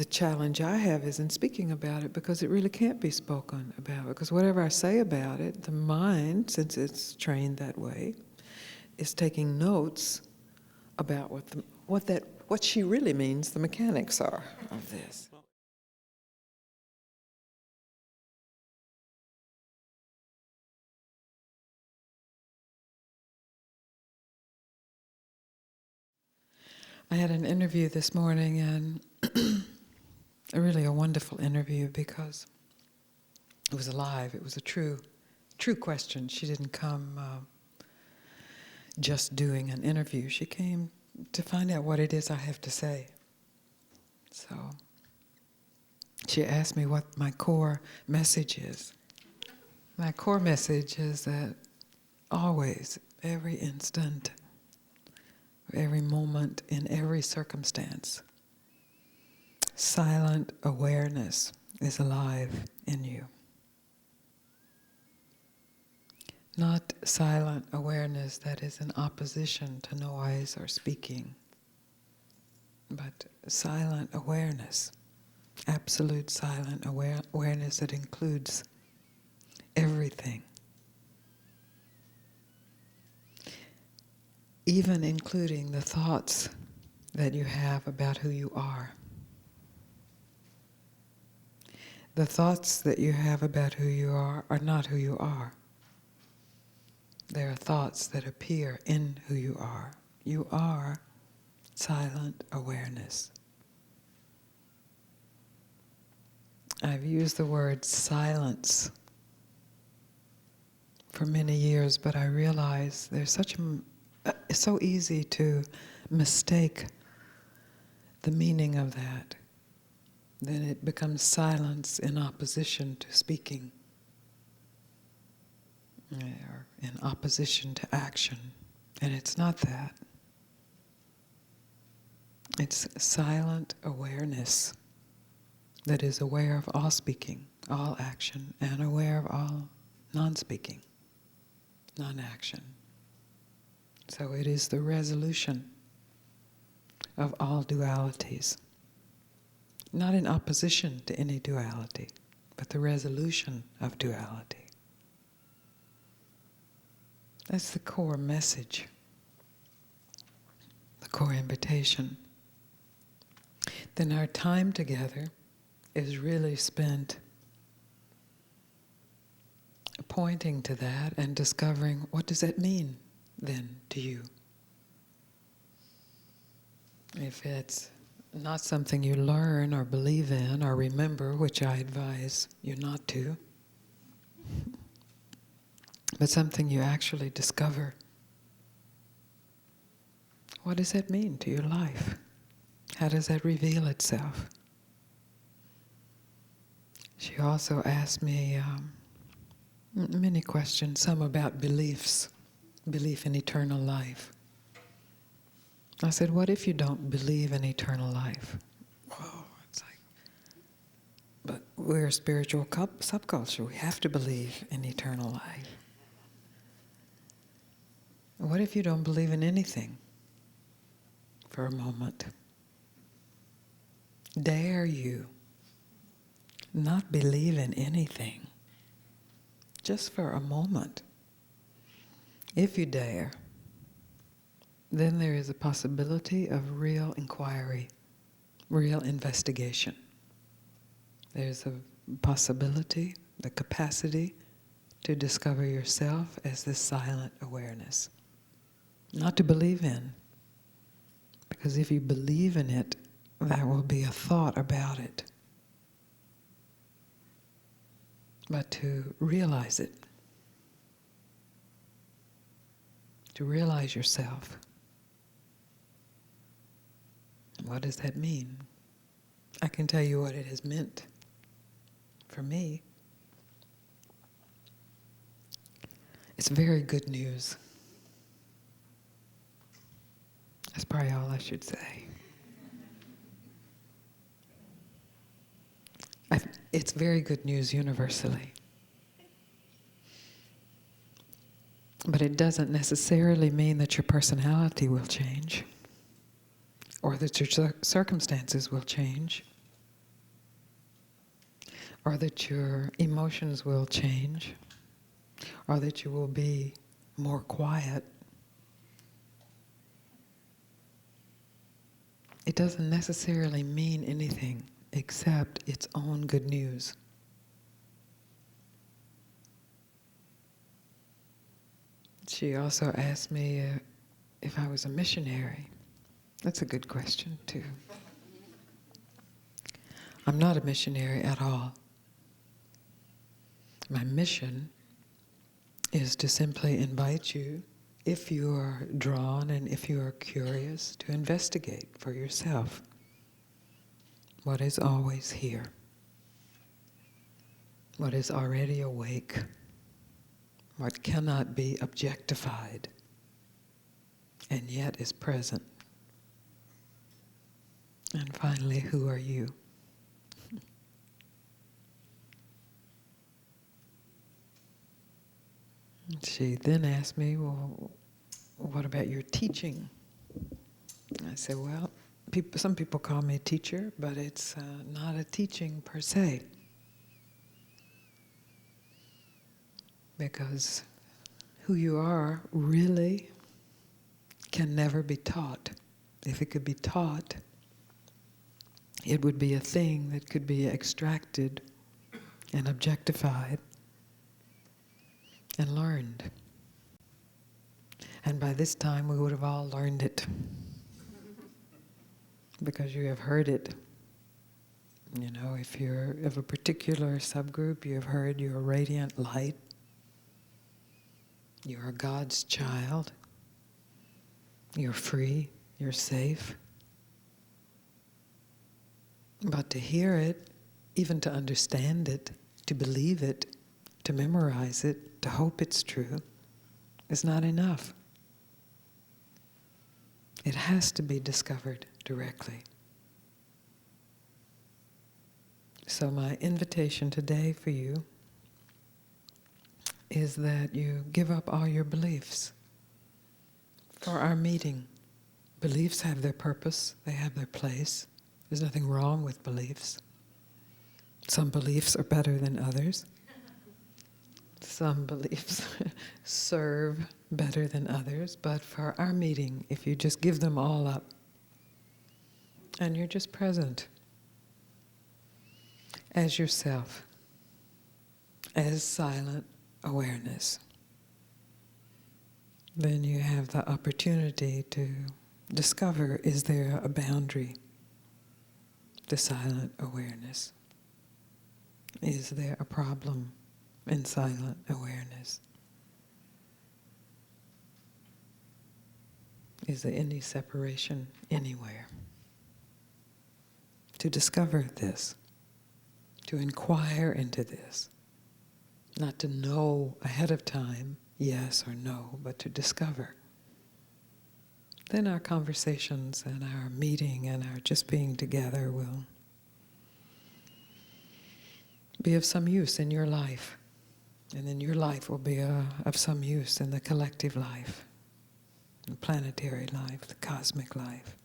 challenge I have is in speaking about it, because it really can't be spoken about. Because whatever I say about it, the mind, since it's trained that way, is taking notes about what she really means the mechanics are of this. I had an interview this morning, and really a wonderful interview, because it was alive. It was a true question. She didn't come just doing an interview. She came to find out what it is I have to say. So she asked me what my core message is. My core message is that always, every instant, every moment, in every circumstance, silent awareness is alive in you. Not silent awareness that is in opposition to noise or speaking, but silent awareness, absolute silent awareness that includes everything, even including the thoughts that you have about who you are. The thoughts that you have about who you are not who you are. They are thoughts that appear in who you are. You are silent awareness. I've used the word silence for many years, but I realize there's it's so easy to mistake the meaning of that. Then it becomes silence in opposition to speaking, or in opposition to action. And it's not that. It's silent awareness that is aware of all speaking, all action, and aware of all non-speaking, non-action. So it is the resolution of all dualities. Not in opposition to any duality, but the resolution of duality. That's the core message, the core invitation. Then our time together is really spent pointing to that and discovering, what does that mean then to you? If it's not something you learn or believe in or remember, which I advise you not to, but something you actually discover, what does that mean to your life? How does that reveal itself? She also asked me many questions, some about beliefs, belief in eternal life. I said, what if you don't believe in eternal life? Whoa, it's like, but we're a spiritual subculture. We have to believe in eternal life. What if you don't believe in anything for a moment? Dare you not believe in anything just for a moment? If you dare, then there is a possibility of real inquiry, real investigation. There's a possibility, the capacity to discover yourself as this silent awareness. Not to believe in, because if you believe in it, that will be a thought about it. But to realize it, to realize yourself. What does that mean? I can tell you what it has meant for me. It's very good news. That's probably all I should say. It's very good news universally. But it doesn't necessarily mean that your personality will change, or that your circumstances will change, or that your emotions will change, or that you will be more quiet. It doesn't necessarily mean anything except its own good news. She also asked me if I was a missionary. That's a good question, too. I'm not a missionary at all. My mission is to simply invite you, if you are drawn and if you are curious, to investigate for yourself what is always here, what is already awake, what cannot be objectified, and yet is present. And finally, who are you? She then asked me, well, what about your teaching? I said, well, some people call me a teacher, but it's not a teaching per se. Because who you are really can never be taught. If it could be taught, it would be a thing that could be extracted and objectified and learned. And by this time we would have all learned it. Because you have heard it. You know, if you're of a particular subgroup, you have heard you're a radiant light. You are God's child. You're free. You're safe. But to hear it, even to understand it, to believe it, to memorize it, to hope it's true, is not enough. It has to be discovered directly. So my invitation today for you is that you give up all your beliefs for our meeting. Beliefs have their purpose, they have their place. There's nothing wrong with beliefs. Some beliefs are better than others. Some beliefs serve better than others, but for our meeting, if you just give them all up and you're just present, as yourself, as silent awareness, then you have the opportunity to discover, is there a boundary to silent awareness? Is there a problem in silent awareness? Is there any separation anywhere? To discover this, to inquire into this, not to know ahead of time, yes or no, but to discover. Then our conversations and our meeting and our just being together will be of some use in your life. And then your life will be of some use in the collective life, the planetary life, the cosmic life.